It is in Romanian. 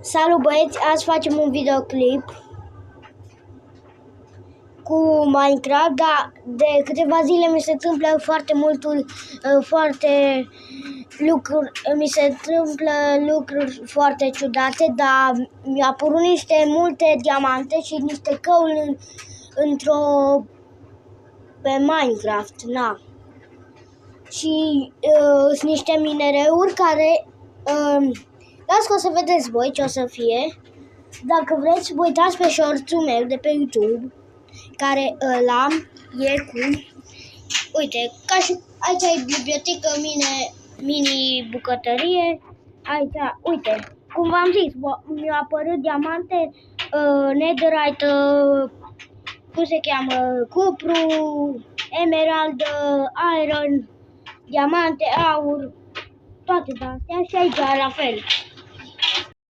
Salut băieți, azi facem un videoclip cu Minecraft, dar de câteva zile mi se întâmplă mi se întâmplă lucruri foarte ciudate, dar mi-a apărut niște multe diamante și niște căuni pe Minecraft, na. Și sunt niște minereuri care las că o să vedeți voi ce o să fie. Dacă vreți, vă uitați pe shorts-ul meu de pe YouTube, care ăla e cu... Uite, ca și aici e bibliotecă, mini bucătărie. Aici, uite, cum v-am zis, mi-au apărut diamante, netherite, cum se cheamă, cupru, emerald, iron, diamante, aur, toate astea și aici la fel.